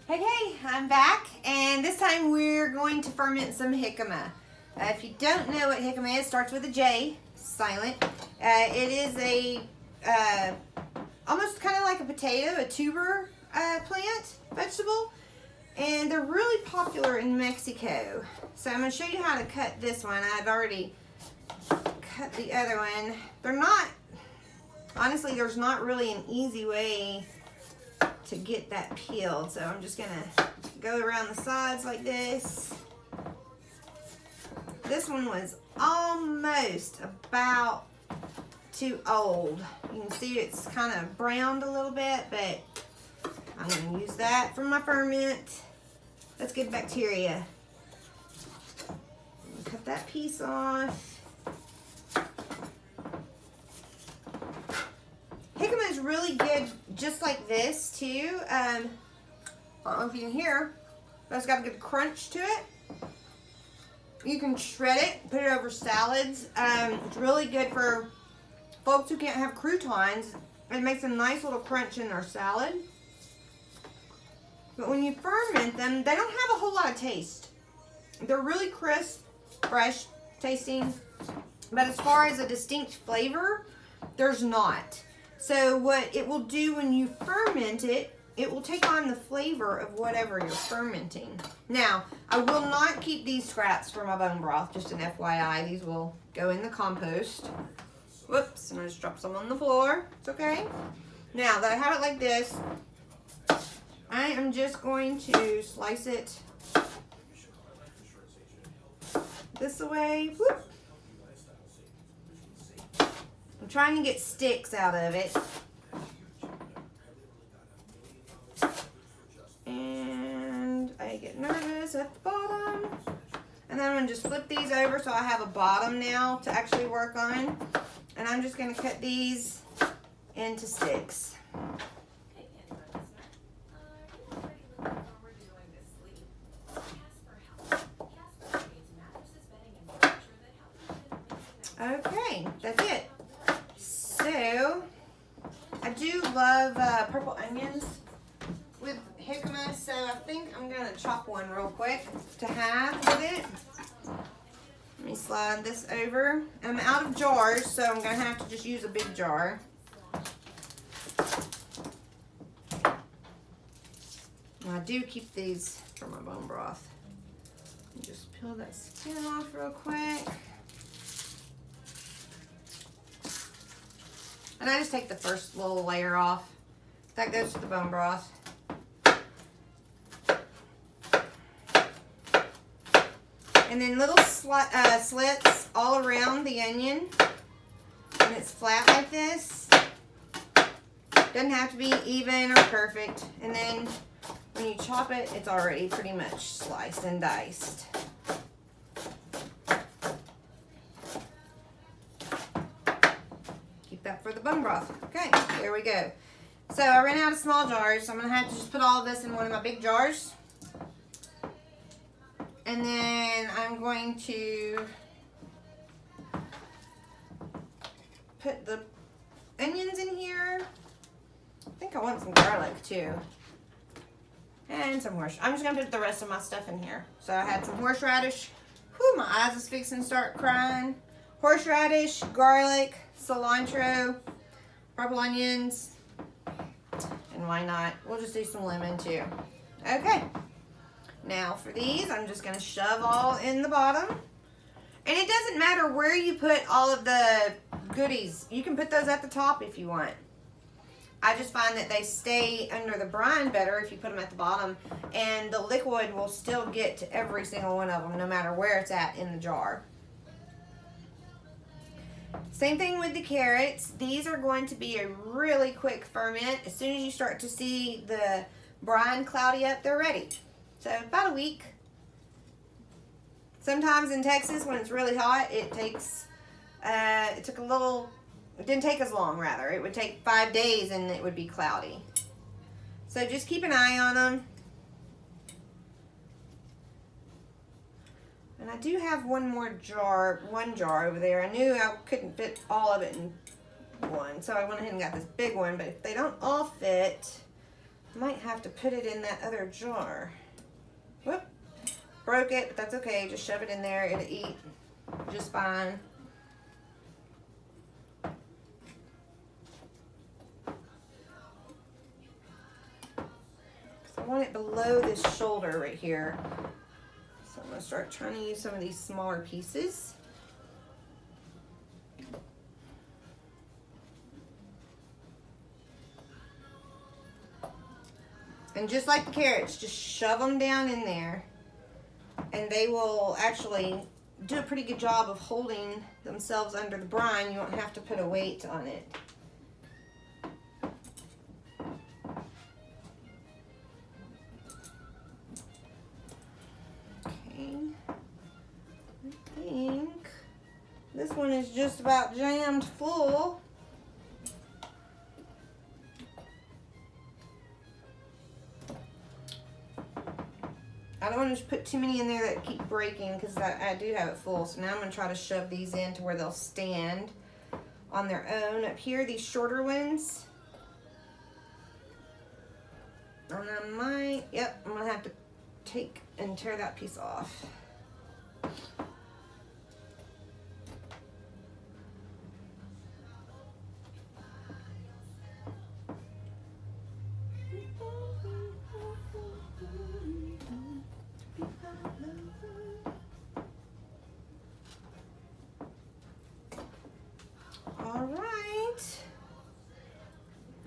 Okay, I'm back, and this time we're going to ferment some jicama. If you don't know what jicama is, it starts with a J, silent. It is a almost kind of like a potato, a tuber plant, vegetable, and they're really popular in Mexico. So I'm going to show you how to cut this one. I've already cut the other one. They're not, honestly, there's not really an easy way to get that peeled, so I'm just gonna go around the sides like this. This one was almost about too old. You can see it's kind of browned a little bit, but I'm gonna use that for my ferment. That's good bacteria. Cut that piece off. Jicama is really good just like this too. I don't know if you can hear, but it's got a good crunch to it. You can shred it, put it over salads. It's really good for folks who can't have croutons. It makes a nice little crunch in their salad. But when you ferment them, they don't have a whole lot of taste. They're really crisp, fresh tasting, but as far as a distinct flavor, there's not. So what it will do when you ferment it, it will take on the flavor of whatever you're fermenting. Now, I will not keep these scraps for my bone broth, just an FYI. These will go in the compost. Whoops, and I just dropped some on the floor. It's okay. Now that I have it like this, I am just going to slice it this way. Whoop. I'm trying to get sticks out of it. And I get nervous at the bottom. And then I'm going to just flip these over so I have a bottom now to actually work on. And I'm just going to cut these into sticks. Okay, that's it. So, I do love purple onions with jicama, so I think I'm going to chop one real quick to have with it. Let me slide this over. I'm out of jars, so I'm going to have to just use a big jar. I do keep these for my bone broth. Just peel that skin off real quick. And I just take the first little layer off. That goes to the bone broth. And then little slits all around the onion. And it's flat like this. Doesn't have to be even or perfect. And then when you chop it, it's already pretty much sliced and diced. That for the bone broth. Okay, there we go. So I ran out of small jars, so I'm going to have to just put all of this in one of my big jars. And then I'm going to put the onions in here. I think I want some garlic too. And some horseradish. I'm just going to put the rest of my stuff in here. So I had some horseradish. Whew, my eyes is fixing to start crying. Horseradish, garlic, cilantro, purple onions, and why not? We'll just do some lemon too. Okay, now for these, I'm just going to shove all in the bottom. And it doesn't matter where you put all of the goodies. You can put those at the top if you want. I just find that they stay under the brine better if you put them at the bottom, and the liquid will still get to every single one of them, no matter where it's at in the jar. Same thing with the carrots. These are going to be a really quick ferment. As soon as you start to see the brine cloudy up, they're ready. So about a week. Sometimes in Texas when it's really hot, it takes, it didn't take as long rather. It would take 5 days and it would be cloudy. So just keep an eye on them. And I do have one jar over there. I knew I couldn't fit all of it in one, so I went ahead and got this big one. But if they don't all fit, Might have to put it in that other jar. Whoop. Broke it, but that's okay. Just shove it in there. It'll eat just fine. I want it below this shoulder right here. So I'm going to start trying to use some of these smaller pieces. And just like the carrots, just shove them down in there. And they will actually do a pretty good job of holding themselves under the brine. You won't have to put a weight on it. Okay. I think this one is just about jammed full. I don't want to put too many in there that keep breaking because I do have it full. So now I'm going to try to shove these in to where they'll stand on their own. Up here, these shorter ones. And I might, yep, I'm going to have to take and tear that piece off.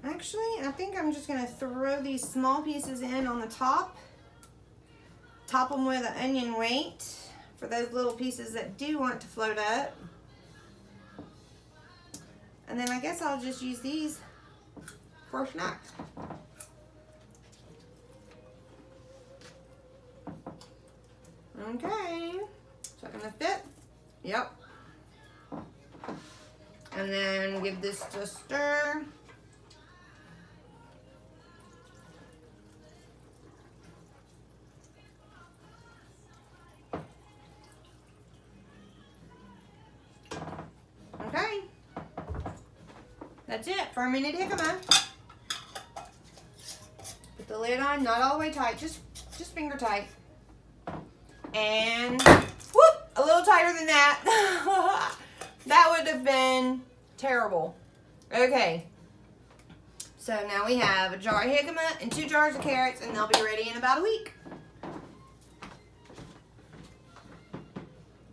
Actually, I think I'm just going to throw these small pieces in on the top. Top them with an onion weight for those little pieces that do want to float up. And then I guess I'll just use these for a snack. Okay, is that going to fit? Yep. And then give this a stir. Okay, that's it, fermented jicama. Put the lid on, not all the way tight, just finger tight. And whoop, a little tighter than that. That would have been terrible. Okay, so now we have a jar of jicama and 2 jars of carrots, and they'll be ready in about a week.